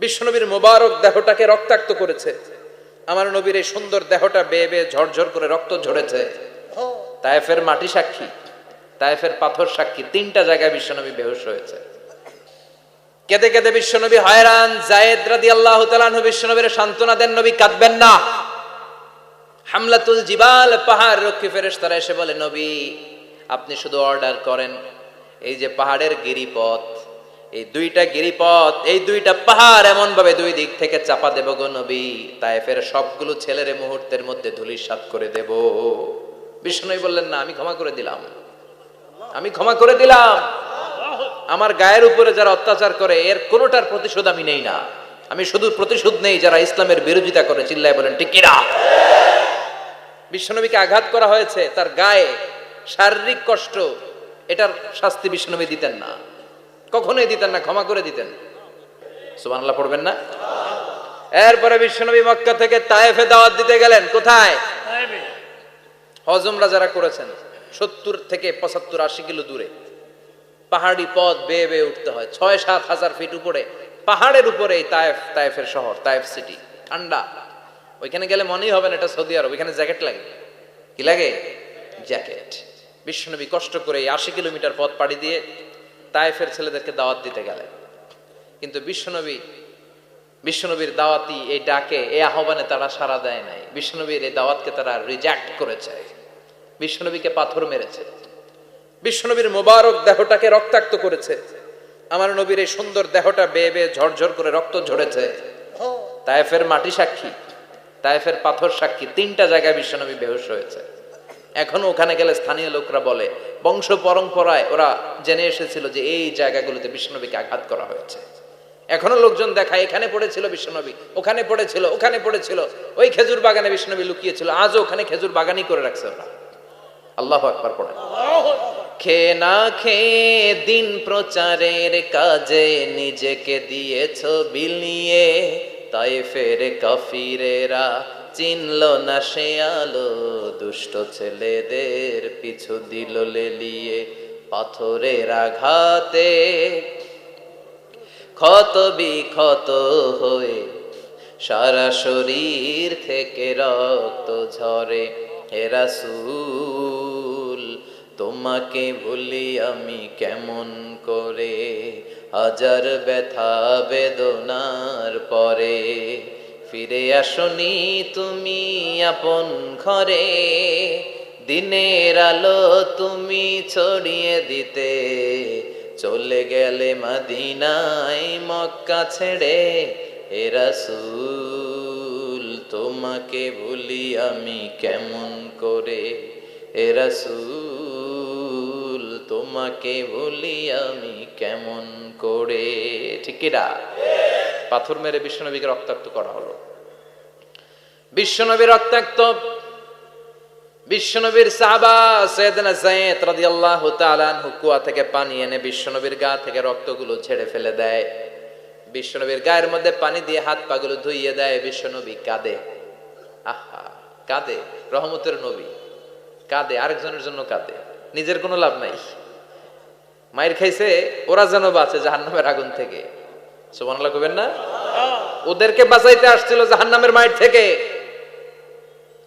বিশ্বনবীর মোবারক দেহটাকে রক্তাক্ত করেছে। আমার নবীর এই সুন্দর দেহটা বেয়ে বেয়ে ঝরঝর করে রক্ত ঝরেছে। তায়েফের মাটি সাক্ষী, তায়েফের পাথর সাক্ষী, 3টা জায়গায় বিশ্বনবী বেহুশ হয়েছে। কেঁদে কেঁদে বিশ্বনবী হয়রান। যায়েদ রাদিয়াল্লাহু তাআলা আনহু বিশ্বনবীর সান্ত্বনা দেন, নবী কাঁদবেন না। হামলাতুল জিবাল, পাহাড় রক্ষী ফেরেশতারা এসে বলে, নবী আপনি শুধু অর্ডার করেন, এই যে পাহাড়ের গিরিপথ, এই 2টা গিরিপথ, এই 2টা পাহাড় এমন ভাবে 2 দিক থেকে চাপা দেব গো নবী, তায়েফের সবগুলো ছেলের মুহূর্তের মধ্যে ধূলিসাৎ করে দেব। বিশ্বনবী বললেন, না, আমি ক্ষমা করে দিলাম, আমি ক্ষমা করে দিলাম। আমার গায়ের উপরে যারা অত্যাচার করে এর কোনোটার প্রতিশোধ আমি নেই না। আমি শুধু প্রতিশোধ নেই যারা ইসলামের বিরোধিতা করে। চিল্লায় বলেন ঠিক কিনা? বিশ্বনবীকে আঘাত করা হয়েছে, তার গায়ে শারীরিক কষ্ট, এটার শাস্তি বিশ্বনবী দিতেন না, কখনোই দিতেন না, ক্ষমা করে দিতেন। সুবহানাল্লাহ পড়বেন না? এরপরে বিশ্বনবী মক্কা থেকে তায়েফে দাওয়াত দিতে গেলেন। কোথায়? হজ উমরা যারা করেছেন 70 থেকে 75 80 কিলো দূরে পাহাড়ি পথ বেয়ে বেয়ে উঠতে হয়, 6-7 হাজার ফিট উপরে পাহাড়ের উপরে এই তায়েফের শহর, তায়েফ সিটি। ঠান্ডা, ওইখানে গেলে মনেই হবে না এটা সৌদি আরব। এখানে জ্যাকেট লাগে। কি লাগে? জ্যাকেট। বিশ্বনবী কষ্ট করে 80 কিলোমিটার পথ পাড়ি দিয়ে তায়েফের ছেলেদেরকে দাওয়াত দিতে গেলেন। কিন্তু বিশ্বনবীর দাওয়াতি এই ডাকে, এই আহ্বানে তারা সাড়া দেয় নাই। বিশ্বনবীর এই দাওয়াতকে তারা রিজেক্ট করেছে, বিশ্বনবীকে পাথর মেরেছে, বিশ্বনবীর মোবারক দেহটাকে রক্তাক্ত করেছে। আমার নবীর এই সুন্দর দেহটা বেয়ে বেয়ে ঝরঝর করে রক্ত ঝরেছে। তায়েফের মাটি সাক্ষী, তায়েফের পাথর সাক্ষী, 3টা জায়গায় বিশ্বনবী বেহুশ হয়েছে। এখনো ওখানে গেলে স্থানীয় লোকরা বলে, বংশ পরম্পরায় ওরা জেনে এসেছিল যে এই জায়গাগুলোতে বিশ্বনবীকে আঘাত করা হয়েছে। এখনো লোকজন দেখায়, এখানে পড়েছিল বিশ্বনবী, ওখানে পড়েছিল, ওখানে পড়েছিল, ওই খেজুর বাগানে বিশ্বনবী লুকিয়েছিল, আজও ওখানে খেজুর বাগানই করে রাখছে ওরা। আল্লাহু আকবার পড়েন। খেয়ে না খেয়ে দিন প্রচারের কাজে নিজেকে দিয়েছ বিলিয়ে, তায়েফের কাফিরেরা চিনল না সে আলো, দুষ্ট ছেলেদের পিছু দিল লেলিয়ে। পাথরের আঘাতে ক্ষত বিক্ষত হয়ে সারা শরীর থেকে রক্ত ঝরে। হে রাসূল তোমাকে ভুলি আমি কেমন করে, হাজার ব্যথা বেদনার পরে ফিরে আসনি তুমি আপন ঘরে। দিনের আলো তুমি ছড়িয়ে দিতে চলে গেলে মদিনায় মক্কা ছেড়ে। হে রাসূল তোমাকে ভুলি আমি কেমন করে, হে রাসূল তোমাকে ভুলি আমি কেমন করে। ঠিক কি না? পাথর মেরে বিশ্বনবীকে রক্তাক্ত করা হলো। বিশ্বনবী রক্তাক্ত। বিশ্বনবীর সাহাবা সাইয়েদনা যায়েদ রাদিয়াল্লাহু তাআলা আনহু কুয়া থেকে পানি এনে বিশ্বনবীর গা থেকে রক্তগুলো ঝেড়ে ফেলে দেয়। বিশ্বনবীর গায়ের মধ্যে পানি দিয়ে হাত পাগুলো ধুইয়ে দেয়। বিশ্বনবী কাঁদে, আহা কাঁদে। রহমতের নবী কাঁদে, আরেকজনের জন্য কাঁদে, নিজের কোনো লাভ নাই। মায়ের খাইছে, ওরা যেন বাঁচে জাহান্নামের আগুন থেকে। সুবহানাল্লাহ কইবেন না? ওদেরকে বাঁচাইতে আসছিল জাহান্নামের মায়ের থেকে,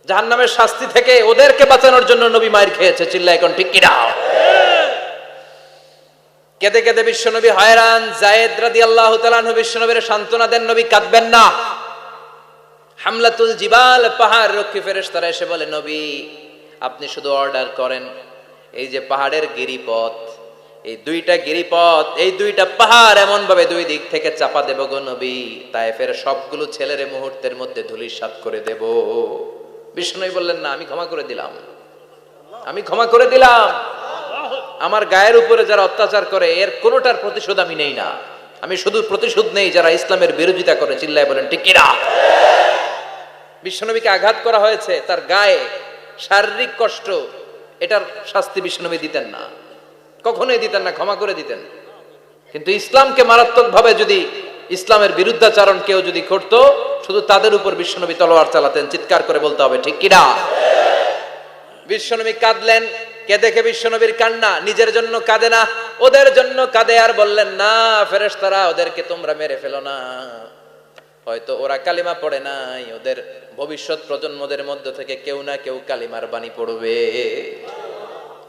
জাহান্নামের শাস্তি থেকে। ওদেরকে বাঁচানোর জন্য নবী মায়ের খেয়েছে। চিল্লায় এখন ঠিক কিনা? কেঁদে কেঁদে বিশ্বনবী হয়রান। যায়েদ রাদিয়াল্লাহু তাআলা আনহু বিশ্বনবীর সান্ত্বনা দেন, নবী কাঁদবেন না। হামলাতুল জিবাল, পাহাড় রক্ষী ফেরেশতারা এসে বলে, নবী আপনি শুধু অর্ডার করেন, এই যে পাহাড়ের গিরিপথ, এই 2টা গিরিপথ, এই 2টা পাহাড় এমন ভাবে 2 দিক থেকে চাপা দেব গো নবী, তায়েফের সবগুলো ছেলের মুহূর্তের মধ্যে ধূলিসাৎ করে দেব। বিশ্বনবী বললেন, না, আমি ক্ষমা করে দিলাম, আমি ক্ষমা করে দিলাম। আমার গায়ের উপরে যারা অত্যাচার করে এর কোনোটার প্রতিশোধ আমি নেই না। আমি শুধু প্রতিশোধ নেই যারা ইসলামের বিরোধিতা করে। চিল্লায় বলেন ঠিক কিনা? বিশ্বনবীকে আঘাত করা হয়েছে, তার গায়ে শারীরিক কষ্ট, এটার শাস্তি বিশ্বনবী দিতেন না, কখনোই দিতেন না, ক্ষমা করে দিতেন। কিন্তু ইসলামকে মারাত্মক ভাবে যদি ইসলামের বিরুদ্ধাচরণ কেউ যদি করত, শুধু তাদের উপর বিশ্বনবী তলোয়ার চালাতেন। চিৎকার করে বলতে হবে ঠিক কিনা? বিশ্বনবী কাঁদলেন। কে দেখে বিশ্বনবীর কান্না, নিজের জন্য কাঁদে না, ওদের জন্য কাঁদে। আর বললেন, না ফেরেশতারা ওদেরকে তোমরা মেরে ফেলো না, হয়তো ওরা কালিমা পড়ে নাই, ওদের ভবিষ্যৎ প্রজন্মদের মধ্য থেকে কেউ না কেউ কালিমার বাণী পড়বে।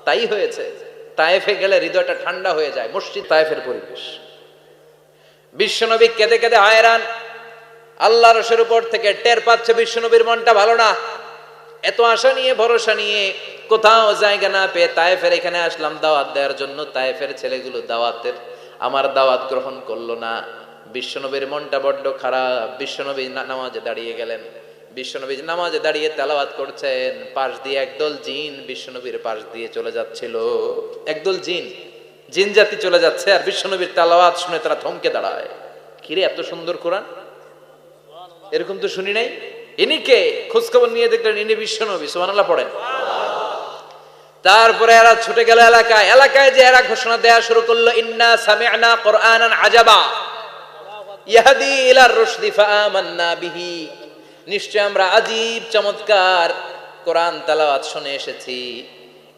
তাই হয়েছে। তায়েফে গেলে হৃদয়টা ঠান্ডা হয়ে যায়। মসজিদ তায়েফের পরিবেশ। বিশ্বনবী কেঁদে কেঁদে হায়রান। আল্লাহ রসের উপর থেকে টের পাচ্ছে বিশ্বনবীর মনটা ভালো না। এত আশা নিয়ে ভরসা নিয়ে কোথাও জায়গা না পেয়ে তায়েফের এখানে আসলাম দাওয়াত দেওয়ার জন্য। তায়েফের ছেলেগুলো আমার দাওয়াত গ্রহণ করলো না। বিশ্বনবীর মনটা বড্ড খারাপ। বিশ্বনবী নামাজে দাঁড়িয়ে গেলেন। বিশ্বনবী নামাজে দাঁড়িয়ে তেলাওয়াত করছেন। পাশ দিয়ে একদল জিন বিশ্বনবীর পাশ দিয়ে চলে যাচ্ছিল। একদল জিন জাতি চলে যাচ্ছে, আর বিশ্বনবীর তেলাওয়াত শুনে তারা থমকে দাঁড়ায়। কিরে, এত সুন্দর কোরআন, এরকম তো শুনি নাই। ইনি কে? খোঁজখবর নিয়ে দেখলেন ইনি বিশ্বনবী। সুবহানাল্লাহ পড়েন। তারপরে এরা ছুটে গেল এলাকায় যে এরা ঘোষণা দেয়া শুরু করলো, ইন্না সামি'না কুরআনান আজাবা ইয়াহদি ইলার রুশদি ফাআমান্না বিহি। নিশ্চয় আমরা আজীব চমৎকার কোরআন তেলাওয়াত শুনে এসেছি।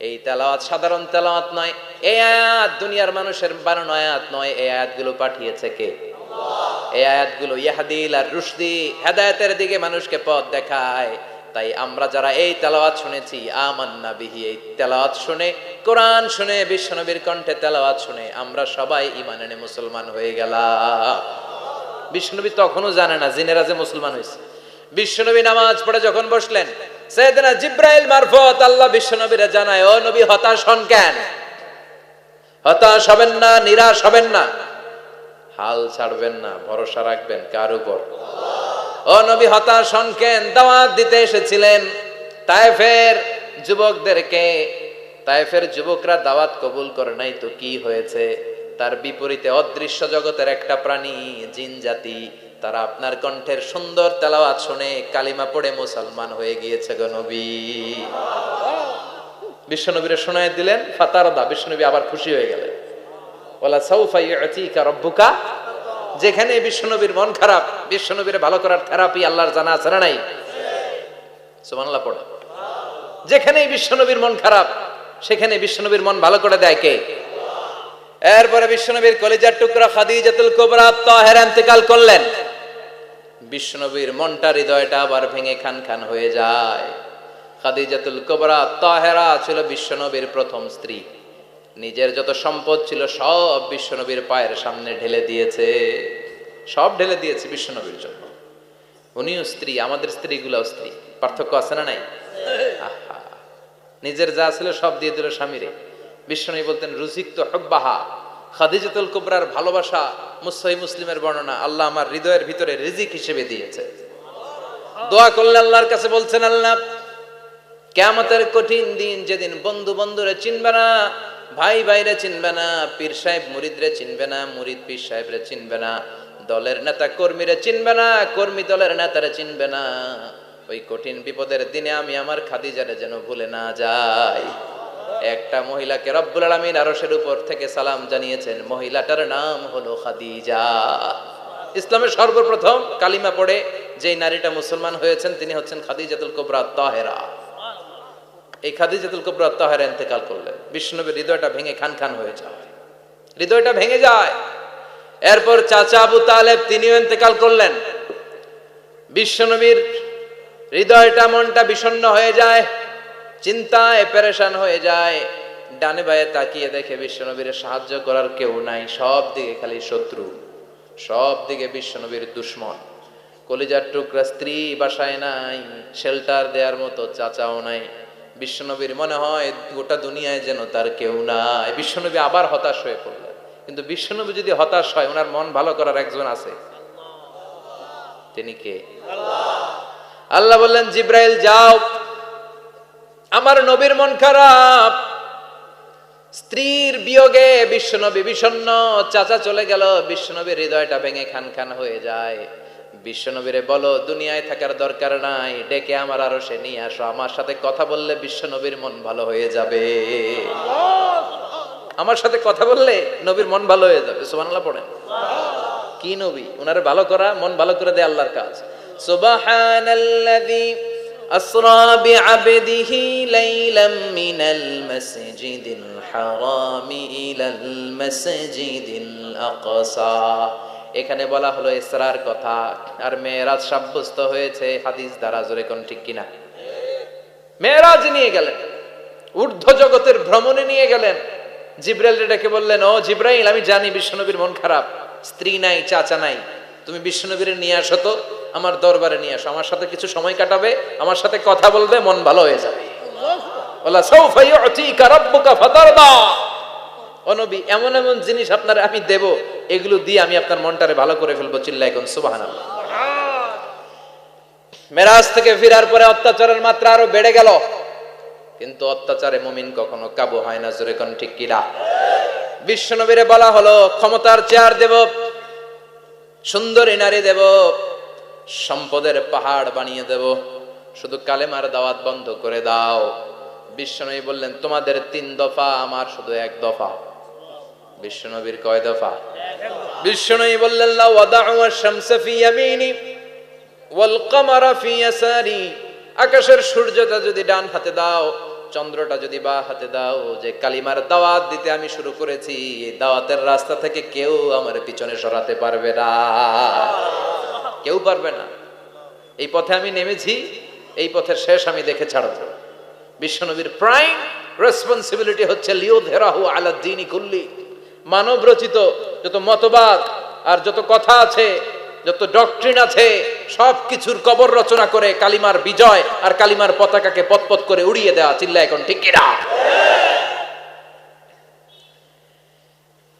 এই তেলাওয়াত সাধারণ তেলাওয়াত নয়, এই আয়াত দুনিয়ার মানুষের বানানো আয়াত নয়। এই আয়াতগুলো পাঠিয়েছে কে? আল্লাহ। এই আয়াতগুলো ইয়াহদি ইলার রুশদি, হেদায়েতের দিকে মানুষকে পথ দেখায়। তাই আমরা যারা এই তেলাওয়াত শুনেছি, আমান্না বিহি, এই তেলাওয়াত শুনে, কোরআন শুনে, বিশ্বনবীর কণ্ঠে তেলাওয়াত শুনে আমরা সবাই ঈমান এনে মুসলমান হয়ে গেলাম। বিশ্বনবী তখনও জানে না জিনেরা যে মুসলমান হয়েছে। বিশ্বনবী নামাজ পড়ে যখন বসলেন, সাইয়েদনা জিব্রাইল মারফত আল্লাহ বিশ্বনবীরে জানায়, ও নবী হতাশ হন কেন? হতাশ হবেন না, নিরাশ হবেন না, হাল ছাড়বেন না, ভরসা রাখবেন কার উপর? ও নবী হতাশ হন কেন? দাওয়াত দিতে এসেছিলেন তায়েফের যুবকদেরকে। তায়েফের যুবকরা দাওয়াত কবুল করে নাই তো কি হয়েছে? তার বিপরীতে অদৃশ্য জগতের একটা প্রাণী, জিন জাতি, তারা আপনার কণ্ঠের সুন্দর তেলাওয়াত শুনে কালিমা পড়ে মুসলমান হয়ে গিয়েছে গো নবী। বিশ্বনবীরে শোনায় দিলেন, ফাতারদা, বিশ্বনবী আবার খুশি হয়ে গেলেন। ওয়ালা সাউফা ইউতিকা রাব্বুকা। যেখানে বিশ্বনবীর মন খারাপ, বিশ্বনবীর ভালো করার থেরাপি আল্লাহর জানা আছে না নাই? সুবহানাল্লাহ পড়ে। যেখানেই বিশ্বনবীর মন খারাপ, সেখানে বিশ্বনবীর মন ভালো করে দেয় কে? এরপরে বিশ্বনবীর কলিজার টুকরা খাদিজাতুল কুবরা তাহেরা ইন্তেকাল করলেন। বিশ্বনবীর মনটা, হৃদয়টা আবার ভেঙে খান খান হয়ে যায়। খাদিজাতুল কুবরা তাহেরা ছিল বিশ্বনবীর প্রথম স্ত্রী। নিজের যত সম্পদ ছিল সব বিশ্বনবীর পায়ের সামনে ঢেলে দিয়েছে। সব ঢেলে দিয়েছে বিশ্বনবীর জন্য। উনিও স্ত্রী, আমাদের স্ত্রীগুলাও স্ত্রী। পার্থক্য আছে না নাই? আহা, নিজের যা ছিল সব দিয়ে দিল স্বামীরে। বিশ্বনবী বলতেন, রুজিকতু হুব্বাহা। খাদিজাতুল কুবরার ভালোবাসা সহিহ মুসলিমের বর্ণনা, আল্লাহ আমার হৃদয়ের ভিতরে রিজিক হিসেবে দিয়েছে। দোয়া করলে আল্লাহর কাছে বলছেন, আল্লাহ কিয়ামতের কঠিন দিন, যেদিন বন্ধু বন্ধুরে চিনবে না, ভাই ভাইরে চিনবে না, পীর সাহেব মুরিদরে চিনবে না, মুরিদ পীর সাহেবরে চিনবে না, দলের নেতা কর্মীরে চিনবে না, কর্মী দলের নেতারে চিনবে না, ওই কঠিন বিপদের দিনে আমি আমার খাদিজারে যেন ভুলে না যাই। একটা মহিলাকে রব্বুল আলামিন আরশের উপর থেকে সালাম জানিয়েছেন, মহিলাটার নাম হলো খাদিজা। ইসলামের সর্বপ্রথম কালিমা পড়ে যেই নারীটা মুসলমান হয়েছেন তিনি হচ্ছেন খাদিজাতুল কুবরা তাহেরা। এই খাদিজাতুল কুবরা তাহেরা ইন্তেকাল করলেন। বিশ্বনবীর হৃদয়টা ভেঙে খান খান হয়ে যায়, হৃদয়টা ভেঙে যায়। এরপর চাচা আবু তালেব তিনিও ইন্তেকাল করলেন। বিশ্বনবীর হৃদয়টা, মনটা বিষণ্ণ হয়ে যায়, চিন্তায় পেরেশান হয়ে যায়। ডানে বায়ে তাকিয়ে দেখে বিশ্বনবীর সাহায্য করার কেউ নাই, সব দিকে খালি শত্রু, সব দিকে বিশ্বনবীর দুশ্মন। কলিজার টুকরা স্ত্রী বাসায় নাই, শেল্টার দেওয়ার মতো চাচাও নাই। বিশ্বনবীর মনে হয় গোটা দুনিয়ায় যেন তার কেউ নাই। বিশ্বনবী আবার হতাশ হয়ে পড়লেন। কিন্তু বিশ্বনবী যদি হতাশ হয়, ওনার মন ভালো করার একজন আছে। তিনি কে? আল্লাহ বললেন, জিব্রাইল যাও, আমার নবীর মন খারাপ, স্ত্রীর বিয়োগে বিশ্বনবী বিষণ্ণ, চাচা চলে গেল, বিশ্বনবীর হৃদয়টা ভেঙে খান খান হয়ে যায়। বিশ্বনবীরে বলো দুনিয়ায় থাকার দরকার নাই, ডেকে আমার আরশে নিয়ে আসো, আমার সাথে কথা বললে বিশ্বনবীর মন ভালো হয়ে যাবে। আমার সাথে কথা বললে নবীর মন ভালো হয়ে যাবে। সুবহানাল্লাহ পড়েন। কি নবী, ওনারে ভালো করা, মন ভালো করে দেয় আল্লাহর কাজ। সুবহানাল্লাযী আসরা বিআবদিহি লাইলাম মিনাল মাসজিদিল হারামি ইলাল মাসজিদিল আকসা। এখানে বলা হলো ইসরার কথা, আর মেরাজ সাব্যস্ত হয়েছে হাদিস দ্বারা। জোরে কোন ঠিক কিনা? মেরাজ নিয়ে গেলেন, ঊর্ধ্ব জগতের ভ্রমণে নিয়ে গেলেন। জিব্রাইল ডেকে বললেন, ও জিব্রাইল, আমি জানি বিশ্বনবীর মন খারাপ, স্ত্রী নাই, চাচা নাই, তুমি বিশ্বনবীর নিয়ে আসো তো, আমার দরবারে নিয়ে আসো, আমার সাথে কিছু সময় কাটাবে, আমার সাথে কথা বলবে, মন ভালো হয়ে যাবে। ওয়ালা সাউফা ইউতিকা রাব্বুকা ফাতারদা। ও নবী, এমন এমন জিনিস আপনার আমি দেব, এগুলো দিয়ে আমি আপনার মনটারে ভালো করে ফেলবো। চিল্লায় কোন সুবহানাল্লাহ। মেরাজ থেকে ফেরার পরে অত্যাচারের মাত্রা আরো বেড়ে গেল, কিন্তু অত্যাচারে মুমিন কখনো কাবু হয় না। জোরে কোন ঠিক কিনা? বিশ্বনবীরে বলা হলো, ক্ষমতার চেয়ার দেব, সুন্দরী নারী দেব, সম্পদের পাহাড় বানিয়ে দেব, শুধু কালেমার দাওয়াত বন্ধ করে দাও। বিশ্বনবী বললেন, তোমাদের 3 দফা, আমার শুধু 1 দফা। বিশ্বনবীর কয় দফা? বিশ্বনবী বললেন, লা ওয়াদাউ আশ-শামসা ফি ইয়ামিনি ওয়াল কামারা ফি ইয়াসারি। আকাশের সূর্যটা যদি ডান হাতে দাও, চন্দ্রটা যদি বাঁ হাতে দাও, যে কালিমার দাওয়াত দিতে আমি শুরু করেছি, এই দাওয়াতের রাস্তা থেকে কেউ আমার পিছনে সরাতে পারবে না, কেউ পারবে না। এই পথে আমি নেমেছি, এই পথের শেষ আমি দেখে ছাড়ব। বিশ্বনবীর প্রাইম রেসপন্সিবিলিটি হচ্ছে লিউযহিরাহু আলা দ্বীনি কুল্লি। মানব রচিত যত মতবাদ আর যত কথা আছে, যত ডক্ট্রিন আছে, সবকিছুর কবর রচনা করে কালিমার বিজয় আর কালিমার পতাকাকে পতপত করে উড়িয়ে দেওয়া। চিল্লায় এখন ঠিক কিনা?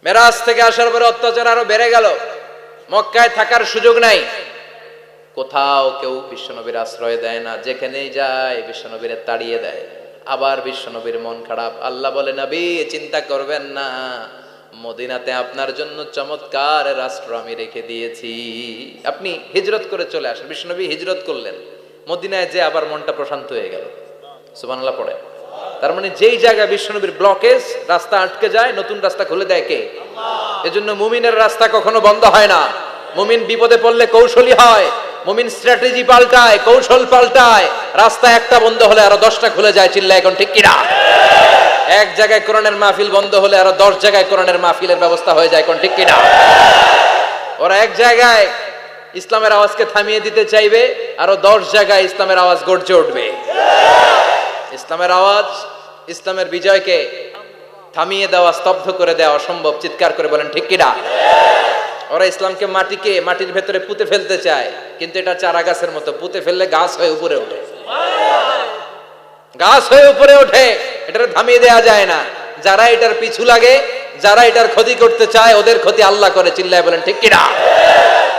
মেরাজ থেকে আসার পরে অত্যাচার আরো বেড়ে গেল, মক্কায় থাকার সুযোগ নাই, কোথাও কেউ বিশ্বনবীর আশ্রয় দেয় না, যেখানেই যায় বিশ্বনবীরে তাড়িয়ে দেয়। আবার বিশ্বনবীর মন খারাপ। আল্লাহ বলে, নবী চিন্তা করবেন না, মদিনাতে আপনার জন্য চমৎকার রাষ্ট্র আমি রেখে দিয়েছি, আপনি হিজরত করে চলে আসেন। বিশ্বনবী হিজরত করলেন, মদিনায় যে আবার মনটা প্রশান্ত হয়ে গেল। সুবহানাল্লাহ পড়ে। তার মানে যেই জায়গায় বিশ্বনবীর ব্লকেজ, রাস্তা আটকে যায়, নতুন রাস্তা খুলে দেয় কে? আল্লাহ। এজন্য মুমিনের রাস্তা কখনো বন্ধ হয় না। মুমিন বিপদে পড়লে কৌশলী হয়, মুমিন স্ট্র্যাটেজি পাল্টায়, কৌশল পাল্টায়। রাস্তা একটা বন্ধ হলে আরো 10টা খুলে যায়। চিল্লায় এখন ঠিক কিনা? এক জায়গায় কোরআনের মাহফিল বন্ধ হলে আরো 10 জায়গায় কোরআনের মাহফিলের ব্যবস্থা হয়ে যায়। কোন ঠিক কিনা? ওরা এক জায়গায় ইসলামের আওয়াজকে থামিয়ে দিতে চাইবে, আরো 10 জায়গায় ইসলামের আওয়াজ গর্জে উঠবে। ইসলামের আওয়াজ, ইসলামের বিজয়কে থামিয়ে দেওয়া, স্তব্ধ করে দেওয়া অসম্ভব। চিৎকার করে বলেন ঠিক কিনা? ওরা ইসলামকে মাটির ভেতরে পুঁতে ফেলতে চায়, কিন্তু এটা চারা গাছের মতো, পুঁতে ফেললে গাছ হয়ে উপরে ওঠে, গাছ হয়ে উপরে ওঠে, এটারে থামিয়ে দেওয়া যায় না। যারা এটার পিছু লাগে, যারা এটার ক্ষতি করতে চায়, ওদের ক্ষতি আল্লাহ করে। চিল্লায় বলেন ঠিক কিনা?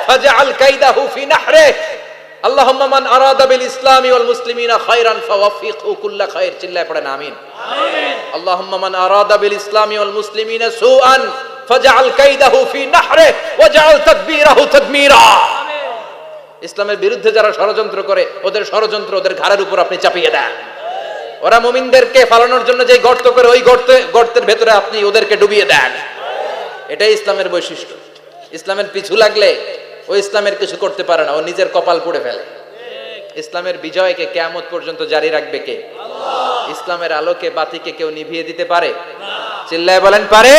ফাজআল কাইদাহু ফি নাহরে। আল্লাহুম্মা মান আরাদা বিল ইসলামি ওয়াল মুসলিমিনা খায়রান ফাওয়াফিকহু কুল্লা খায়র। চিল্লায় পড়েন আমিন। আমিন। আল্লাহুম্মা মান আরাদা বিল ইসলামি ওয়াল মুসলিমিনা সুআন ফাজআল কাইদাহু ফি নাহরে ওয়াজআল তাদবীরাহু তাদমীরা। ইসলামের বিরুদ্ধে যারা ষড়যন্ত্র করে, ওদের ষড়যন্ত্র ওদের ঘাড়ের উপর আপনি চাপিয়ে দেন। ওরা মুমিনদেরকে ফালানোর জন্য যে গর্ত করে, ওই গর্তের ভেতরে আপনি ওদেরকে ডুবিয়ে দেন। এটাই ইসলামের বৈশিষ্ট্য। ইসলামের পিছু লাগলে ও ইসলামের কিছু করতে পারে না, ও নিজের কপাল পুড়ে ফেলে। ইসলামের বিজয়কে কিয়ামত পর্যন্ত জারি রাখবে কে? আল্লাহ। ইসলামের আলোকে বাতিকে কেউ নিভিয়ে দিতে পারে না। চিল্লায় বলেন পারে?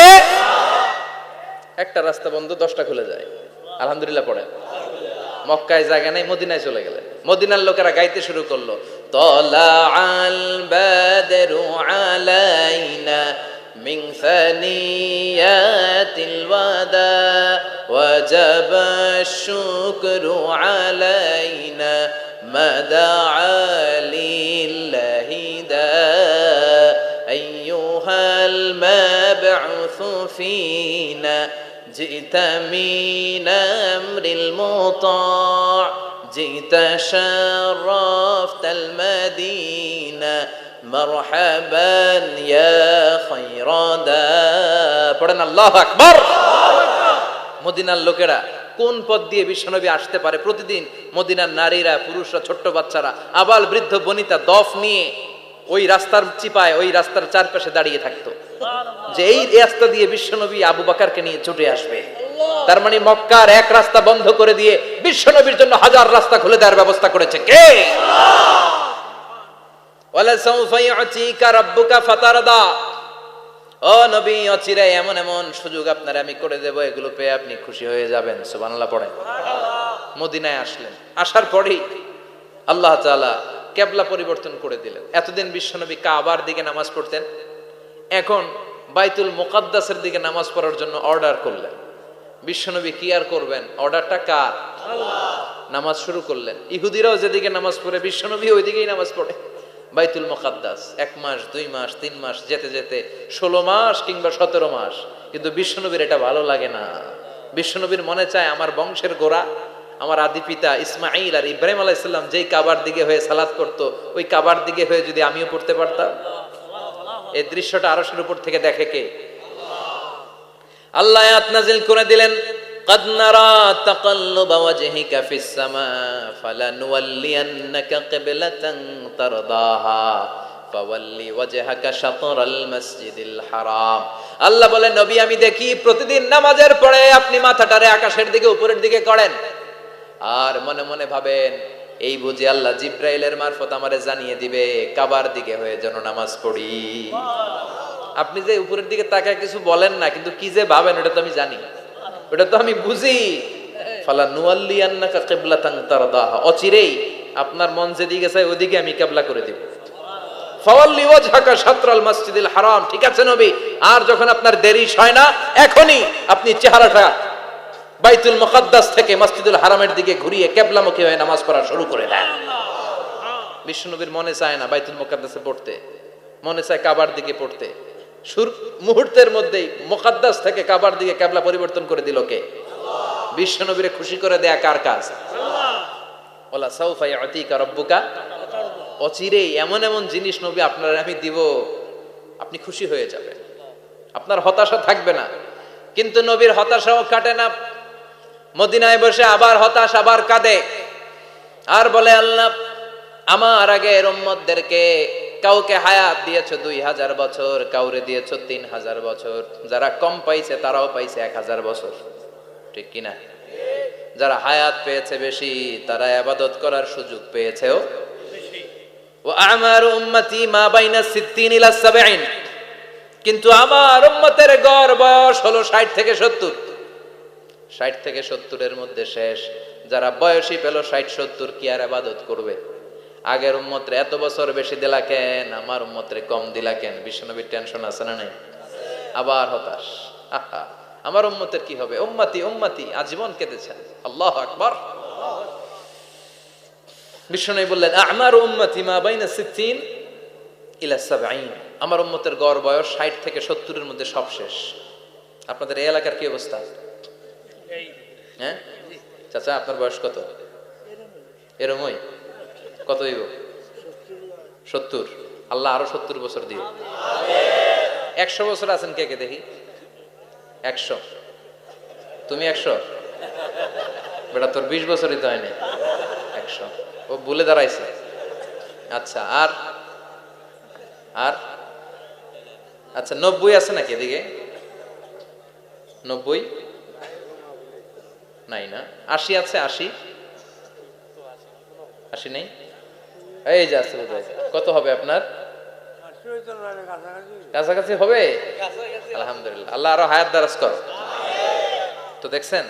একটা রাস্তা বন্ধ, 10টা খুলে যায়। আলহামদুলিল্লাহ পড়ে। মক্কায় জায়গা নাই, মদিনায় চলে গেলেন। মদিনার লোকেরা গাইতে শুরু করলো, তলাআল বাদরু আলাইনা মিন সানিয়াতিল ওয়াদা ওয়াজাবা শুকরু আলাইনা মাদাআ লিল্লাহি দা আইয়ুহাল মাবউসু ফিনা جئت من أمر المطاع جئت شرفت المدينة مرحبا يا خير دا পড়েন আল্লাহু আকবার। মদিনার লোকেরা কোন পথ দিয়ে বিশ্বনবী আসতে পারে? প্রতিদিন মদিনার নারীরা, পুরুষরা, ছোট্ট বাচ্চারা, আবাল বৃদ্ধ বনিতা দফ নিয়ে ওই রাস্তার চিপায়, ওই রাস্তার চারপাশে দাঁড়িয়ে থাকতো, যে এই রাস্তা দিয়ে বিশ্বনবী আবু বকরকে নিয়ে ছুটে আসবে। তার মানে মক্কার এক রাস্তা বন্ধ করে দিয়ে বিশ্বনবীর জন্য হাজার রাস্তা খুলে দেওয়ার ব্যবস্থা করেছে কে? ওয়ালা সাউফা ইউতিকা রাব্বুকা ফাতারদা। ও নবী, অচিরে এমন এমন সুযোগ আপনার আমি করে দেব, এগুলো পেয়ে আপনি খুশি হয়ে যাবেন। সুবহানাল্লাহ পড়েন। মদিনায় আসলেন, আসার পরেই আল্লাহ তাআলা কিবলা পরিবর্তন করে দিলেন। এতদিন বিশ্বনবী কাবার দিকে নামাজ পড়তেন, এখন বাইতুল মুকাদ্দাসের দিকে নামাজ পড়ার জন্য অর্ডার করলেন। বিশ্বনবী কি আর করবেন, অর্ডারটা কার? আল্লাহ। নামাজ শুরু করলেন। ইহুদিরাও যেদিকে নামাজ পড়ে বিশ্বনবী ওইদিকেই নামাজ পড়ে। বাইতুল মুকাদ্দাস 1 মাস 2 মাস 3 মাস যেতে যেতে 16 মাস কিংবা 17 মাস, কিন্তু বিশ্বনবীর এটা ভালো লাগে না। বিশ্বনবীর মনে চায় আমার বংশের গোড়া, আমার আদি পিতা ইসমাঈল আর ইব্রাহিম আলাইহিস সালাম যেই কাবার দিকে হয়ে সালাত করতো, ওই কাবার দিকে হয়ে যদি আমিও পড়তে পারতাম। এই দৃশ্যটা আরশের উপর থেকে দেখে কে? আল্লাহ আয়াত নাযিল করে দিলেন, قد نرى تقلب وجهك في السماء فلنولينك قبلة ترضاها فول وجهك شطر المسجد الحرام। আল্লাহ বলে, নবী আমি দেখি প্রতিদিন নামাজের পরে আপনি মাথাটারে আকাশের দিকে উপরের দিকে করেন, আর মনে মনে ভাবেন এই বুঝি আল্লাহ জিব্রাইলের মারফত আমারে জানিয়ে দিবে কাবার দিকে হয়ে যেন নামাজ পড়ি। আপনি যে উপরের দিকে তাকায় কিছু বলেন না, কিন্তু কি যে ভাবেন ওটা তো আমি জানি, ওটা তো আমি বুঝি। ফালা নুয়াল্লিয়ান্নাকা কিবলাতান তারদাহা, অচিরেই আপনার মন যেদিকে চায় ওদিকে আমি কিবলা করে দিব। ফাওয়াল্লি ওয়াজহাকা শাতরাল মসজিদিল হারাম। ঠিক আছে নবী, আর যখন আপনার দেরি হয় না, এখনই আপনি চেহারাটা বাইতুল মুকাদ্দাস থেকে মসজিদুল হারামের দিকে ঘুরিয়ে কিবলামুখী হয়ে নামাজ পড়া শুরু করে দেন। বিশ্বনবীর মনে চায় না বাইতুল মুকাদ্দাসে পড়তে, মনে চায় কাবার দিকে পড়তে। মুহূর্তের মধ্যেই মুকাদ্দাস থেকে কাবার দিকে কিবলা পরিবর্তন করে দিল কে? আল্লাহ। বিশ্বনবীরে খুশি করে দেয়া কার কাজ? আল্লাহ। ওয়ালা সাউফা ইয়াতিকা রাব্বুকা, অচিরেই এমন এমন জিনিস নবী আপনার আমি দিব, আপনি খুশি হয়ে যাবেন, আপনার হতাশা থাকবে না। কিন্তু নবীর হতাশাও কাটে না। মদিনায় বসে আবার হতাশ, আবার কাঁদে, আর বলে আল্লাহ আমার আগের উম্মতদেরকে কাউকে হায়াত দিয়েছো 2000 বছর, কাউরে দিয়েছো 3000 বছর, যারা কম পাইছে তারাও পাইছে 1000 বছর, ঠিক কিনা? যারা হায়াত পেয়েছে বেশি, তারা ইবাদত করার সুযোগ পেয়েছেও বেশি। ওয়া আমারু উম্মতি মা বাইনা 60 ইলা 70, কিন্তু আমার উম্মতের গড় বয়স হলো 60 থেকে 70। 60 থেকে 70 এর মধ্যে শেষ। যারা বয়সী পেল 60-70, কি আর ইবাদত করবে? আগের উম্মতরে এত বছর বেশি দিলা কেন, আমার উম্মতরে কম দিলা কেন? বিশ্বনবীর টেনশন আছে না নাই? আবার হতাশ, আহা আমার উম্মতের কি হবে? উম্মতি উম্মতি আজীবন কেঁদেছেন। আল্লাহু আকবার। বিশ্বনবী বললেন আমারু উম্মতি মা বাইনা 60 ইলা 70, আমার উম্মতের গড় বয়স 60 থেকে 70 এর মধ্যে সব শেষ। আপনাদের এই এলাকার কি অবস্থা? হ্যাঁ চাচা, আপনার বয়স কত? এরমই কত হইব? 70। আল্লাহ আরো 70 বছর দিও। 100 বছর আছেন কে কে দেখি? 100। তুমি 100? বেটা তোর 20 বছরই তো হয়নি। 100 ও ভুলে দাঁড়াইছে। আচ্ছা, আর আর আচ্ছা 90 আছে নাকি এদিকে? 90 নাই না? 80 আছে? 80 নেই? এই যে আছে বোধহয়। কত হবে আপনার? কাছাকাছি হবে? আলহামদুলিল্লাহ, আল্লাহ আরো হায়াত দারাজ কর। তো দেখছেন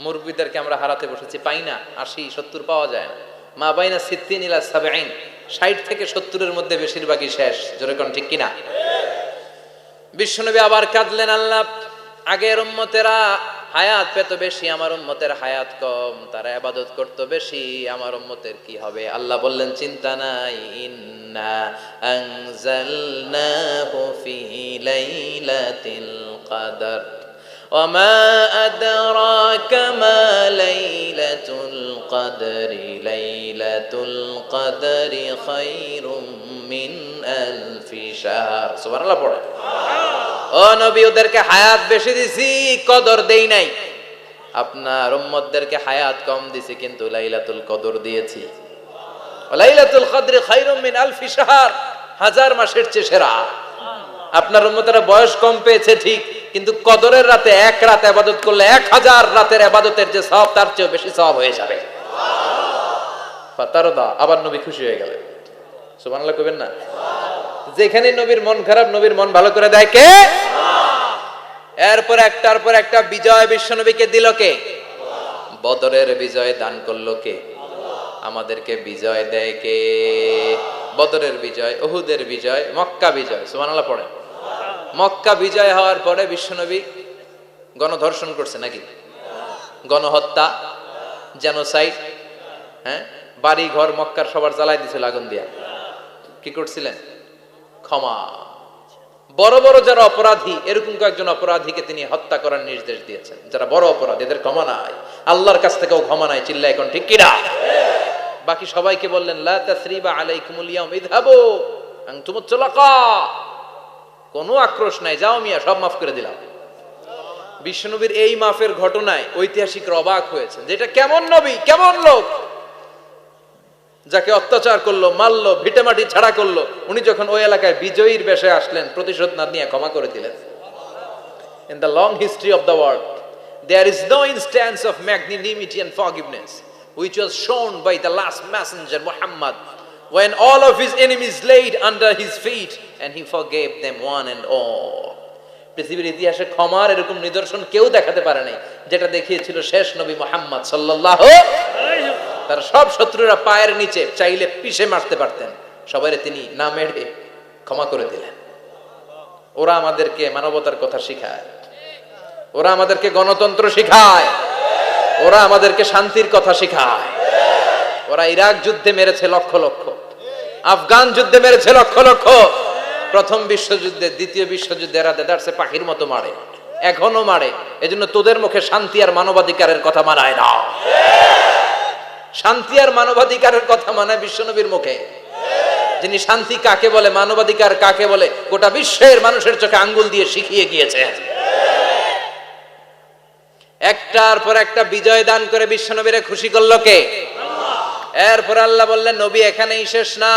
মুরব্বীদেরকে আমরা হারাতে বসেছি, পাই না। 80-70 পাওয়া যায় না। মা বাইনা 60 ইলা 70, 60 থেকে 70 এর মধ্যে বেশিরভাগই শেষ। জোরে কোন ঠিক কিনা? বিশ্বনবী আবার কাঁদলেন, আল্লাহ আগের উম্মতেরা হায়াত পেত বেশি, আমার উম্মতের হায়াত কম, তারা ইবাদত করত বেশি, আমার উম্মতের কি হবে? আল্লাহ বললেন চিন্তা নাই, ইন্না আনজালনাহু ফি লাইলাতিল কদর ওয়া মা আদরাকা মা লাইলাতুল কদরি লাইলাতুল কদরি খায়রুম মিন আলফি শাহর। সুবহানাল্লাহ পড়ে। ও নবী, ওদেরকে হায়াত বেশি দিছি, কদর দেই নাই। আপনার উম্মতদেরকে হায়াত কম দিছি, কিন্তু লাইলাতুল কদর দিয়েছি। লাইলাতুল কদরি খায়রুম মিন আলফি শাহর, 1000 মাসের চেয়ে সেরা। আপনার উম্মতেরা বয়স কম পেয়েছে ঠিক, কিন্তু কদরের রাতে এক রাত ইবাদত করলে 1000 রাতের ইবাদতের যে সওয়াব, তার চেয়ে বেশি সওয়াব হয়ে যাবে। ফাতারদা, আবার নবী খুশি হয়ে গেলেন। সুবহানাল্লাহ কইবেন না? যেখানে নবীর মন খারাপ, নবীর মন ভালো করে দেয় কে? এরপর একটার পর একটা বিজয় বিশ্বনবীকে দিল কে? বদরের বিজয় দান করলো কে? আমাদেরকে বিজয় দেয় কে? বদরের বিজয়, উহুদের বিজয়, মক্কা বিজয়। সুবহানাল্লাহ পড়েন। মক্কা বিজয় হওয়ার পরে বিশ্বনবী গণধর্ষণ করছে নাকি? গণহত্যা, জেনোসাইড, হ্যাঁ, বাড়ি ঘর মক্কার সবার জ্বালাই দিয়েছিল আগুন দিয়া। কি করছিলেন? ক্ষমা। বড় বড় যারা অপরাধী, এরকম কয়েকজন অপরাধীকে তিনি হত্যা করার নির্দেশ দিয়েছেন। যারা বড় অপরাধী, এদের ক্ষমা নাই, আল্লাহর কাছ থেকেও ক্ষমা নাই। চিল্লা এখন ঠিক কিনা? বাকি সবাইকে বললেন লা তাসরিবা আলাইকুমুল ইয়াউম ইযহাবু আনতুমুত তুলাকা, কোনো আক্রোশ নাই, যাও মিয়া, সব মাফ করে দিলাম। বিশ্বনবীর এই মাফের ঘটনায় ঐতিহাসিকরা অবাক হয়েছে, যেটা কেমন নবী, কেমন লোক, যাকে অত্যাচার করলো, মারলো, ভিটেমাটি ছাড়া করলো, উনি যখন ওই এলাকায় বিজয়ীর বেশে আসলেন, প্রতিশোধ না নিয়ে ক্ষমা করে দিলেন। In the long history of the world, there is no instance of magnanimity and forgiveness which was shown by the last messenger Muhammad, when all of his enemies laid under his feet and he forgave them one and all. পৃথিবীর ইতিহাসে ক্ষমার এরকম নিদর্শন কেউ দেখাতে পারে নাই, যেটা দেখিয়েছিল শেষ নবী মুহাম্মদ সাল্লাল্লাহু আলাইহি ওয়াসাল্লাম। তার সব শত্রুরা পায়ের নিচে চাইলে পিষে মারতে পারতেন, সবাইরে তিনি না মেরে ক্ষমা করে দিলেন। ওরা আমাদেরকে মানবতার কথা শিখায়, ওরা আমাদেরকে গণতন্ত্র শিখায়, ওরা আমাদেরকে শান্তির কথা শিখায়। ওরা ইরাক যুদ্ধে মেরেছে লক্ষ লক্ষ, আফগান যুদ্ধে মেরেছে লক্ষ লক্ষ, প্রথম বিশ্বযুদ্ধে, দ্বিতীয় বিশ্বযুদ্ধে এরা দেদারসে পাখির মতো মারে, এখনো মারে। এজন্য তোদের মুখে শান্তি আর মানবাধিকারের কথা মানায় না। শান্তি আর মানবাধিকারের কথা মানায় বিশ্বনবীর মুখে। যিনি শান্তি কাকে বলে, মানবাধিকার কাকে বলে, গোটা বিশ্বের মানুষের চোখে আঙ্গুল দিয়ে শিখিয়ে গিয়েছেন। একটার পর একটা বিজয় দান করে বিশ্বনবীরে খুশি করলো কে? এরপর আল্লাহ বললেন, নবী এখানেই শেষ না,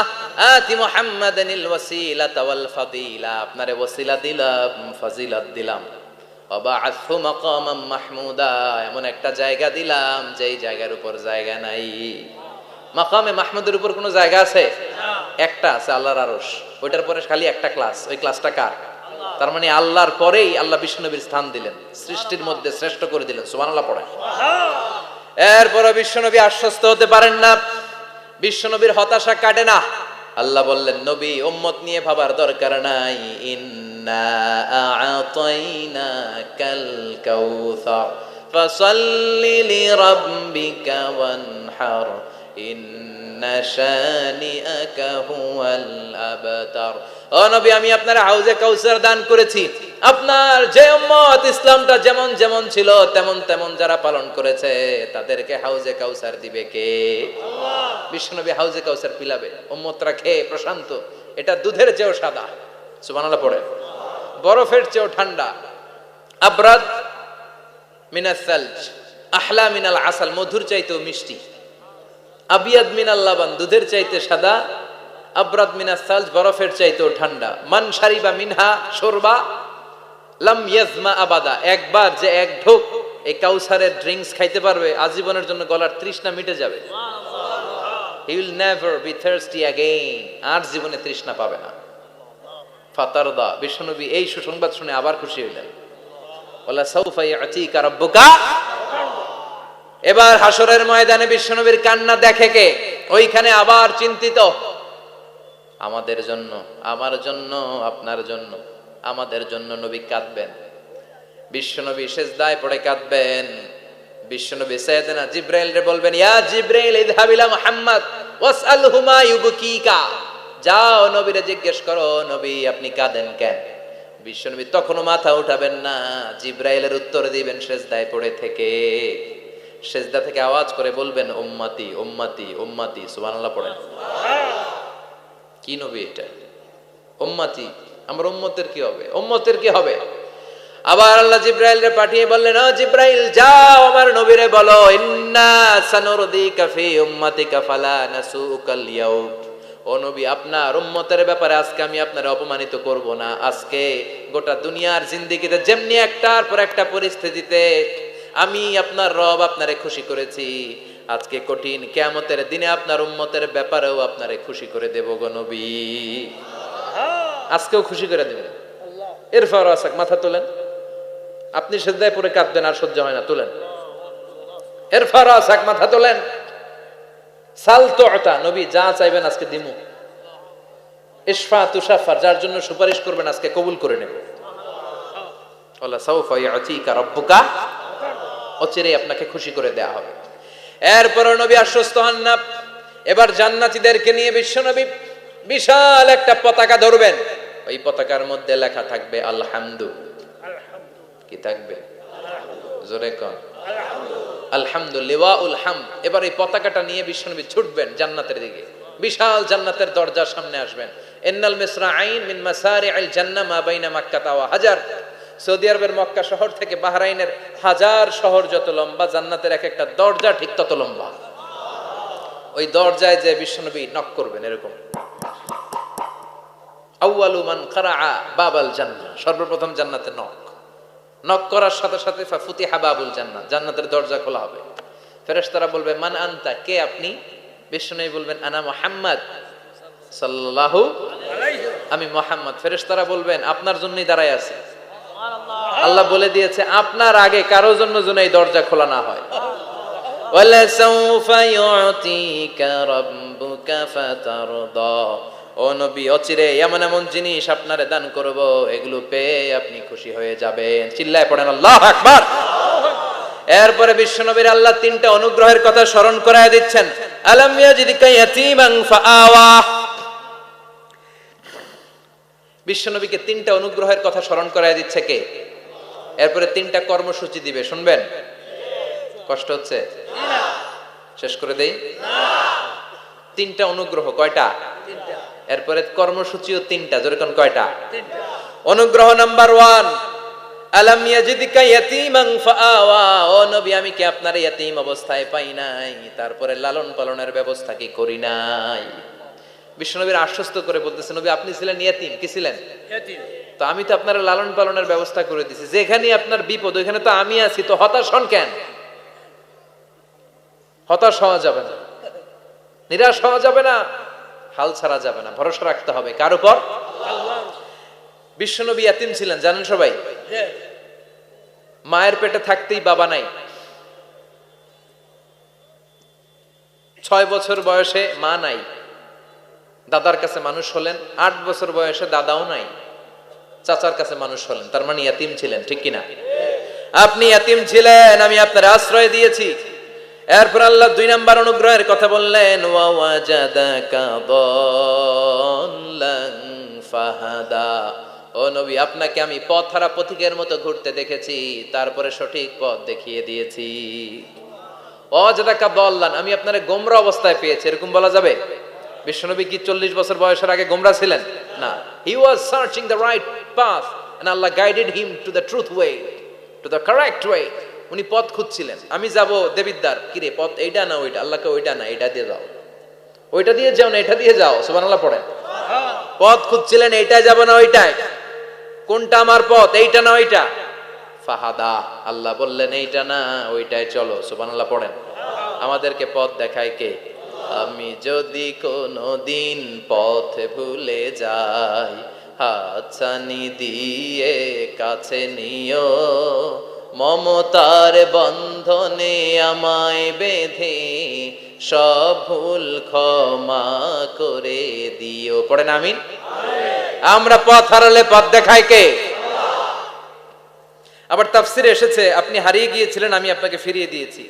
আতি মুহাম্মাদানিল ওয়াসিলাতা ওয়াল ফাদিলা, আপনারে ওয়াসিলা দিলাম, ফাজিলত দিলাম, ওয়াবা'আথহু মাকামাম মাহমুদা, এমন একটা জায়গা দিলাম যেই জায়গার উপর জায়গা নাই। মাকামে মাহমুদের উপর কোনো জায়গা আছে? একটা আছে, আল্লাহর আরশ। ওইটার পরে খালি একটা ক্লাস, ওই ক্লাসটা কার? তার মানে আল্লাহর পরেই আল্লাহ বিশ্বনবীর স্থান দিলেন, সৃষ্টির মধ্যে শ্রেষ্ঠ করে দিলেন। সুবহানাল্লাহ পড়ে। এরপরে বিশ্বনবী আশ্বস্ত হতে পারেন না, বিশ্বনবীর হতাশা কাটে না। আল্লাহ বললেন, নবী উম্মত নিয়ে ভাবার দরকার নাই, ইন্না আ'তাইনাকাল কাউসার ফাসাল্লি লিরাব্বিকা ওয়ানহার ইন্না শানিআকা হুয়াল আবতার। ও নবী, আমি আপনার হাউজে কাউসার দান করেছি। আপনার যে উম্মত ইসলামটা যেমন যেমন ছিল তেমন তেমন যারা পালন করেছে, তাদেরকে হাউজে কাউসার দিবে কে? আল্লাহ। বিশ্বনবী হাউজে কাউসার পিলাবে, উম্মতরা খেয়ে প্রশান্ত। এটা দুধের চেয়েও সাদা, সুবহানাল্লাহ পড়ে, বরফের চেয়েও ঠান্ডা। আবরাদ মিনাস সালজ আহলা মিনাল আসাল, মধুর চাইতেও মিষ্টি। আবিয়াদ মিনাল লাবান, দুধের চাইতে সাদা। আবরাদ মিনাস সালজ, বরফের চাইতেও ঠান্ডা। মান শারিবা মিনহা শরবা লাম ইয়াজমা আবাদা, একবার যে এক ঢোক এই কাউসারের ড্রিঙ্কস খাইতে পারবে, আজীবনের জন্য গলার তৃষ্ণা মিটে যাবে। He will never be thirsty again, আর জীবনে তৃষ্ণা পাবে না। ফাতারদা, বিশ্বনবী এই সুসংবাদ শুনে আবার খুশি হইলেন। ওয়ালা সাউফা ইয়াতিকা রাব্বুকা। এবার হাসরের ময়দানে বিশ্বনবীর কান্না দেখে কে? ওইখানে আবার চিন্তিত, আমাদের জন্য, আমার জন্য, আপনার জন্য, আমাদের জন্য নবী কাঁদবেন। বিশ্বনবী সিজদায় পড়ে কাঁদবেন। বিশ্বনবী সাইয়েদনা জিবরাইল রে বলবেন, ইয়া জিবরাইল ইযহাব ইলা মুহাম্মদ ওয়াসআলহু মা ইউবকিকা, যাও নবীরে জিজ্ঞেস করো, নবী আপনি কাঁদেন কেন? বিশ্বনবী তখনও মাথা উঠাবেন না, জিবরাইলের উত্তর দিবেন সিজদায় পড়ে থেকে। সিজদা থেকে আওয়াজ করে বলবেন, উম্মতি উম্মতি উম্মতি। সুবহানাল্লাহ পড়েন। কি নবী এটা? উম্মতি, আমার উম্মতের কি হবে, উম্মতের কি হবে? আবার আল্লাহ জিবরাইল রে পাঠিয়ে বললেন, ও জিবরাইল যাও আমার নবীরে বলো, ইন্না সানুরদিকা ফি উম্মতিকা ফালা নাসুকাল ইয়াউম। ও নবী, আপনার উম্মতের ব্যাপারে আজকে আমি আপনারে অপমানিত করব না। আজকে গোটা দুনিয়ার জিন্দেগিতে যেমনি একটার পর একটা পরিস্থিতিতে আমি আপনার রব আপনারে খুশি করেছি, আজকে কঠিন কিয়ামতের দিনে আপনার উম্মতের ব্যাপারেও আপনারে খুশি করে দেব গো নবী। আজকেও খুশি করে দেবেন। ইরফা রাসাক, মাথা তোলেন। আপনি সিজদায় পড়ে কাঁদবেন, আর সহ্য হয় না, তোলেন। ইরফা রাসাক, মাথা তোলেন। সাল তুতা, নবী যা চাইবেন আজকে দিমু। ইশফা তুশাফার, যার জন্য সুপারিশ করবেন আজকে কবুল করে নেব। ওয়ালা সাউফা ইয়াতিকা রাব্বুকা, অচিরেই আপনাকে খুশি করে দেয়া হবে। এরপর নবী আশ্বস্ত হন না। এবার জান্নাতীদেরকে নিয়ে বিশ্বনবী বিশাল একটা পতাকা ধরবেন। ওই পতাকার মধ্যে লেখা থাকবে আলহামদু। কি থাকবে? জোরে কোন আলহামদুলিল্লাহুল হামদ। এবার এই পতাকাটা নিয়ে বিশ্বনবী ছুটবেন জান্নাতের দিকে। বিশাল জান্নাতের দরজার সামনে আসবেন। ইন্নাল মিসরাঈন মিন মাসারি'আল জান্নাহ মা বাইনা মাক্কাহ ওয়া হাজার। সৌদি আরবের মক্কা শহর থেকে বাহরাইনের হাজার শহর যত লম্বা, জান্নাতের এক একটা দরজা ঠিক তত লম্বা। ওই দরজায় যে বিশ্বনবী নক করবেন এরকম, আউয়ালু মান কারাআ বাবাল জান্নাহ, সর্বপ্রথম জান্নাতে নক করার সাথে সাথে ফাফুতিহা বাবুল জান্নাহ, জান্নাতের দরজা খোলা হবে। ফেরেশতারা বলবে মান আনতা, কে আপনি? বিশ্বনবী বলবেন আনা মুহাম্মদ সাল্লাল্লাহু আলাইহি, আমি মুহাম্মদ। ফেরেশতারা বলবেন আপনার জন্যই দাঁড়ায় আছি। আল্লাহ বলে দিয়েছে আপনার আগে কারো জন্য যেন এই দরজা খোলা না হয়। ওয়ালা সাউফা ইউতিকা রাব্বুকা ফাতারদা, ও নবী অচিরে এমন এমন জিনিস আপনারে দান করব, এগুলো পেয়ে আপনি খুশি হয়ে যাবেন। চিল্লায় পড়েন আল্লাহু আকবার। এরপরে বিশ্বনবীর আল্লাহ তিনটা অনুগ্রহের কথা স্মরণ করায় দিচ্ছেন। আলাম ইয়াজিদকা ইয়াতীমান ফাআওয়া, বিশ্বনবীকে তিনটা অনুগ্রহের কথা স্মরণ করায় দিচ্ছে কে? এরপরে তিনটা কর্মসূচি দিবে, শুনবেন? কষ্ট হচ্ছে? শেষ করে দেই। তিনটা অনুগ্রহ, কয়টা? এরপরে কর্মসূচিও তিনটা, যেরকম কয়টা? অনুগ্রহ নাম্বার 1, আলাম ইয়াজিদকা ইয়াতীমান ফাআওয়া, ও নবী আমি কি আপনার ইয়াতীম অবস্থায় পাই নাই, তারপরে লালন পালনের ব্যবস্থা কি করি নাই? বিশ্বনবীর আশ্বস্ত করে বলতেছে নবী আপনি ছিলেন ইয়াতীম, কি ছিলেন? ইয়াতীম। তো আমি তো আপনার লালন পালনের ব্যবস্থা করে দিয়েছি। যেখানে আপনার বিপদ ওইখানে তো আমি আছি, তো হতাশ হন কেন? হতাশ হওয়া যাবে না, নিরাশ হওয়া যাবে না, হাল ছাড়া যাবে না, ভরসা রাখতে হবে কার উপর? আল্লাহ। বিশ্বনবী ইয়াতীম ছিলেন জানেন সবাই। মায়ের পেটে থাকতেই বাবা নাই। 6 বছর বয়সে মা নাই, দাদার কাছে মানুষ হলেন। 8 বছর বয়সে দাদাও নাই, চাচার কাছে মানুষ হলেন। তার মানে ইয়াতীম ছিলেন, ঠিক কিনা? আপনি ইয়াতীম ছিলেন, আমি আপনার আশ্রয় দিয়েছি। এরপর আল্লাহ 2 নাম্বার অনুগ্রহের কথা বললেন, ওয়া ওয়াজাদাকা দাল্লান ফাহাদা, ও নবী আপনাকে আমি পথহারা পথিকের মতো ঘুরতে দেখেছি, তারপরে সঠিক পথ দেখিয়ে দিয়েছি। ওয়াজাদাকা দাল্লান, আমি আপনারে গোমরা অবস্থায় পেয়েছি, এরকম বলা যাবে? বিশ্বনবী কি 40 বছর বয়সের আগে গোমরা ছিলেন? না, he was searching the right path and Allah guided him to the truth way, to the correct way. উনি পথ খুঁজছিলেন। আমি যাব দেবিদ্দার, কি রে পথ এইটা না ওইটা? আল্লাহকে ওইটা না এটা দিয়ে যাও, ওইটা দিয়ে যাও না এটা দিয়ে যাও। সুবহানাল্লাহ পড়েন। পথ খুঁজছিলেন, এইটাই যাব না ওইটাই, কোনটা আমার পথ, এইটা না ওইটা? ফাহাদা, আল্লাহ বললেন এইটা না ওইটাই চলো। সুবহানাল্লাহ পড়েন। আমাদেরকে পথ দেখায় কে? আমি যদি কোনদিন পথ ভুলে যাই, হাতছানি দিয়ে কাছে নিও, মমতার বন্ধনে আমায় বেঁধে সব ভুল ক্ষমা করে দিও। পড়েন আমিন। আমরা পথ হারালে পথ দেখায় কে? আবার তাফসিরে এসেছে আপনি হারিয়ে গিয়েছিলেন, আমি আপনাকে ফিরিয়ে দিয়েছি।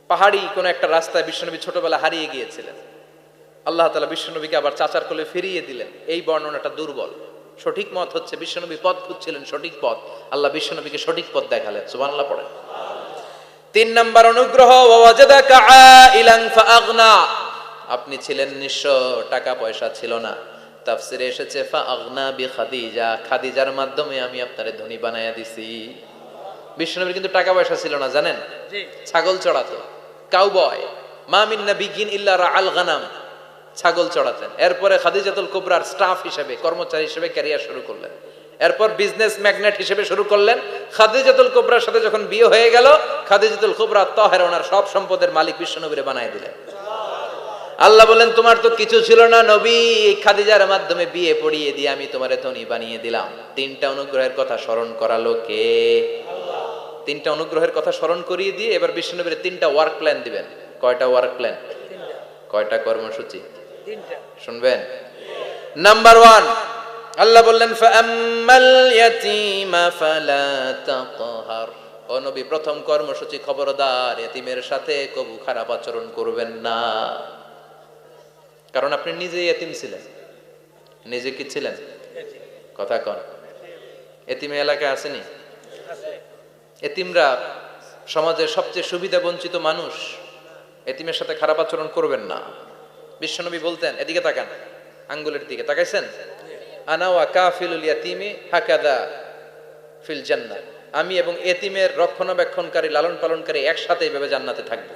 পাহাড়ি কোন একটা রাস্তায় বিশ্বনবী ছোটবেলা হারিয়ে গিয়েছিলেন, আল্লাহ তাআলা বিশ্বনবীকে আবার চাচার কোলে ফিরিয়ে দিলেন। এই বর্ণনাটা দুর্বল। সঠিক মত হচ্ছে বিশ্বনবী পথ খুঁজছিলেন, সঠিক পথ, আল্লাহ বিশ্বনবীকে সঠিক পথ দেখালেন। সুবহানাল্লাহ পড়েন। 3 নাম্বার অনুগ্রহ, ওয়াজাদাকা আইলান ফাআগনা, আপনি ছিলেন নিঃস্ব, টাকা পয়সা ছিল না। তাফসিরে এসেছে ফাআগনা বিখাদিজা, খাদিজার মাধ্যমে আমি আপনারে ধনী বানায়া দিছি। বিশ্বনবীর কিন্তু টাকা পয়সা ছিল না জানেন, ছাগল চড়াতো, কাউবয়। মা মিন নাবিয়্যিন ইল্লা রাআল গানাম, ছাগল চড়াতেন। এরপরে খাদিজাতুল কুবরার স্টাফ হিসেবে, কর্মচারী হিসেবে ক্যারিয়ার শুরু করলেন। এরপর বিজনেস ম্যাগনেট হিসেবে শুরু করলেন। খাদিজাতুল কুবরার সাথে যখন বিয়ে হয়ে গেল, খাদিজাতুল কুবরা তাহেরা ওনার সব সম্পদের মালিক বিশ্বনবীরে বানায় দিলেন। আল্লাহ বলেন তোমার তো কিছু ছিল না নবী, খাদিজার মাধ্যমে বিয়ে পড়িয়ে দিয়ে আমি তোমারে ধনী বানিয়ে দিলাম। তিনটা অনুগ্রহের কথা স্মরণ করালো কে? তিনটা অনুগ্রহের কথা স্মরণ করিয়ে দিয়ে এবার বিশ্বনবীর তিনটা ওয়ার্ক প্ল্যান দিবেন। কয়টা ওয়ার্ক প্ল্যান? কয়টা কর্মসূচি? শুনবেন। নাম্বার 1, আল্লাহ বললেন ফাআম্মাল ইয়াতীমা ফালা তাকহার। ও নবী, প্রথম কর্মসূচি, খবরদার এতিমের সাথে কবু খারাপ আচরণ করবেন না। কারণ আপনি নিজেই এতিম ছিলেন। নিজে কি ছিলেন? কথা কন। এতিমে এলাকায় আসেনি? এতিমরা সমাজের সবচেয়ে সুবিধা বঞ্চিত মানুষ। এতিমের সাথে খারাপ আচরণ করবেন না। বিশ্বনবী বলতেন, এদিকে তাকান, আঙ্গুলের দিকে তাকাইছেন, আনা ওয়া কাফিলুল ইয়াতীমি হাকাদা ফিল জান্নাহ। আমি এবং এতিমের রক্ষণাবেক্ষণকারী, লালন পালনকারী একসাথে এইভাবে জান্নাতে থাকবো।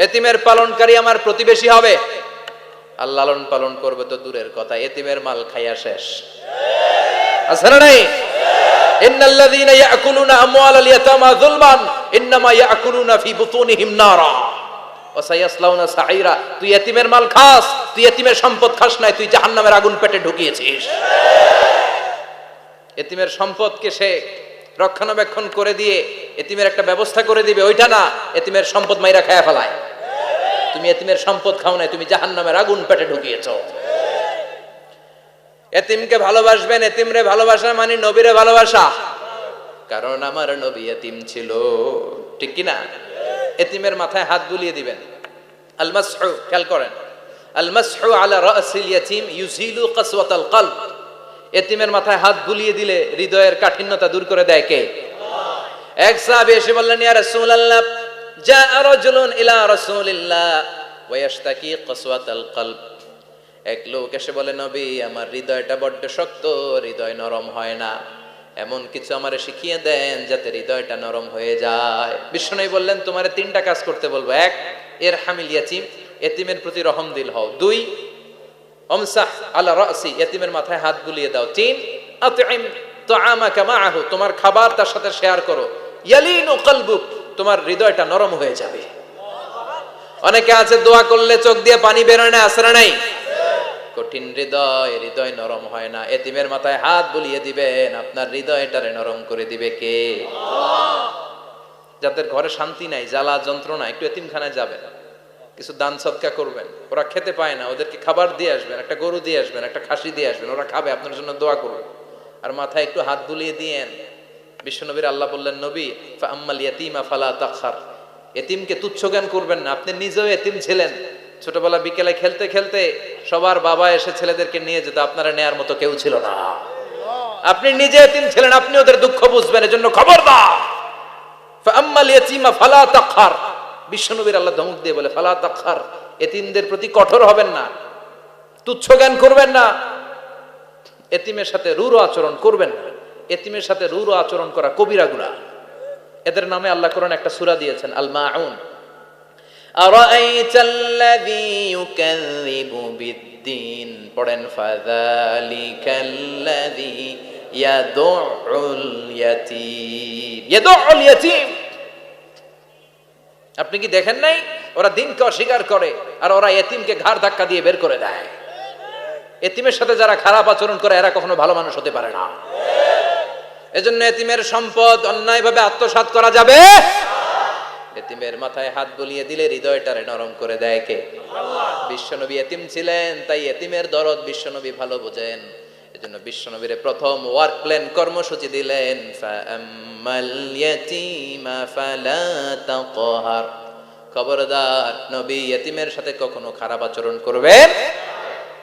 এতিমের পালনকারী আমার প্রতিবেশী হবে, আর লালন পালন করবে তো দূরের কথা, এতিমের মাল খাইয়া শেষ। আছে না নাই? ইন্নাল্লাযীনা ইয়াকুলুনা আমওয়ালাল ইয়াতামা যুলমান ইন্নামা ইয়াকুলুনা ফি বুতুনিহিম নারা ওয়া সায়াসলাউনা সাঈরা। তুই এতিমের মাল খাস, তুই এতিমের সম্পদ খাস নাই, তুই জাহান্নামের আগুন পেটে ঢুকিয়েছিস। এতিমের সম্পদকে সে রক্ষণাবেক্ষণ করে দিয়ে এতিমের একটা ব্যবস্থা করে দিবে, ওইটা না, এতিমের সম্পদ মাইরা খায়া ফেলায়। তুমি এতিমের সম্পদ খাও নাই, তুমি জাহান্নামের আগুন পেটে ঢুকিয়েছো। এতিমকে ভালোবাসবেন। এতিমরে ভালোবাসা মানে নবীরে ভালোবাসা, কারণ আমার নবী এতিম ছিল, ঠিক কি না? এতিমের মাথায় হাত বুলিয়ে দিবেন। আল মাসহু, খেয়াল করেন, আল মাসহু আলা রাসিল ইয়াতীম ইউজিলু কাসওয়াতাল কলব। এতিমের মাথায় হাত বুলিয়ে দিলে হৃদয়ের কাঠিন্যতা দূর করে দেয় কে? এক সাহাবী এসে বললেন, ইয়া রাসূলুল্লাহ, জাআ রাজুলুন ইলা রাসূলিল্লাহ ওয়া ইয়াশতাকি কাসওয়াতাল কলব। এক লোক এসে বলে, নবী, আমার হৃদয়টা বড্ড শক্ত, হৃদয় নরম হয় না, এমন কিছু আমারে শিখিয়ে দেন যাতে হৃদয়টা নরম হয়ে যায়। বিশ্বনবী বললেন, তোমারে তিনটা কাজ করতে বলবো। 1, ইরহামিল ইয়াতীম, এতিমের প্রতি রহমদিল হও। 2, আমসাহ আলা রাসি, এতিমের মাথায় হাত বুলিয়ে দাও। 3, আতইম তাআমাকা মাআহু, তোমার খাবার তার সাথে শেয়ার করো। ইয়ালিনু কলবুক, তোমার হৃদয়টা নরম হয়ে যাবে। অনেকে আছে দোয়া করলে চোখ দিয়ে পানি বের হয় না, আসরা নাই? কঠিন হৃদয়, হৃদয় নরম হয় না। এতিমের মাথায় হাত বুলিয়ে দিবেন, আপনার হৃদয়টারে নরম করে দিবে কে? যাদের ঘরে শান্তি নাই, জ্বালা যন্ত্রণা, একটু এতিমখানায় যাবেন, কিছু দান সদকা করবেন। ওরা খেতে পায় না, ওদেরকে খাবার দিয়ে আসবেন, একটা গরু দিয়ে আসবেন, একটা খাসি দিয়ে আসবেন, ওরা খাবে, আপনার জন্য দোয়া করবে। আর মাথায় একটু হাত বুলিয়ে দিয়েন। বিশ্বনবীর আল্লাহ বললেন, নবী, ফাআম্মাল ইয়াতীমা ফালা তাকহার, এতিমকে তুচ্ছ জ্ঞান করবেন না। আপনি নিজেও এতিম ছিলেন। ছোটবেলা বিকেলে খেলতে খেলতে সবার বাবা এসে ছেলেদেরকে নিয়ে যেত, আপনারা নেয়ার মতো কেউ ছিল না। আপনি নিজে এতিম ছিলেন, আপনি ওদের দুঃখ বুঝবেন, এজন্য খবরদার। ফাআম্মাল ইয়াতীমা ফালা তাকহার, বিশ্বনবীর আল্লাহ ধমক দিয়ে বলে, ফালা তাকহার, এতিমদের প্রতি কঠোর হবেন না, তুচ্ছ জ্ঞান করবেন না, এতিমের সাথে রূঢ় আচরণ করবেন না। এতিমের সাথে রূঢ় আচরণ করা কবিরা গুনাহ। এদের নামে আল্লাহ কোরআন একটা সূরা দিয়েছেন, আল মাউন। আরাআইতাল্লাযী ইউকাযযিবু বিদ্দীন, পড়েন, ফাযালিকাল্লাযী ইয়াদুউল ইয়াতীম। ইয়াদুউল ইয়াতীম, আপনি কি দেখেন নাই? ওরা দিনকে অস্বীকার করে, আর ওরা এতিমকে ঘাড় ধাক্কা দিয়ে বের করে দেয়। এতিমের সাথে যারা খারাপ আচরণ করে, এরা কখনো ভালো মানুষ হতে পারে না। এজন্য এতিমের সম্পদ অন্যায়ভাবে আত্মসাৎ করা যাবে। এতিমের মাথায় হাত বুলিয়ে দিলে হৃদয়টারে নরম করে দেয় কে? আল্লাহ। বিশ্বনবী এতিম ছিলেন, তাই এতিমের দরদ বিশ্বনবী ভালো বোঝেন। এজন্য বিশ্বনবীর প্রথম ওয়ার্ক প্ল্যান, কর্মসূচি দিলেন, ফাআম্মাল ইয়াতীমা ফালা তাকহার, খবরদার নবী এতিমের সাথে কখনো খারাপ আচরণ করবেন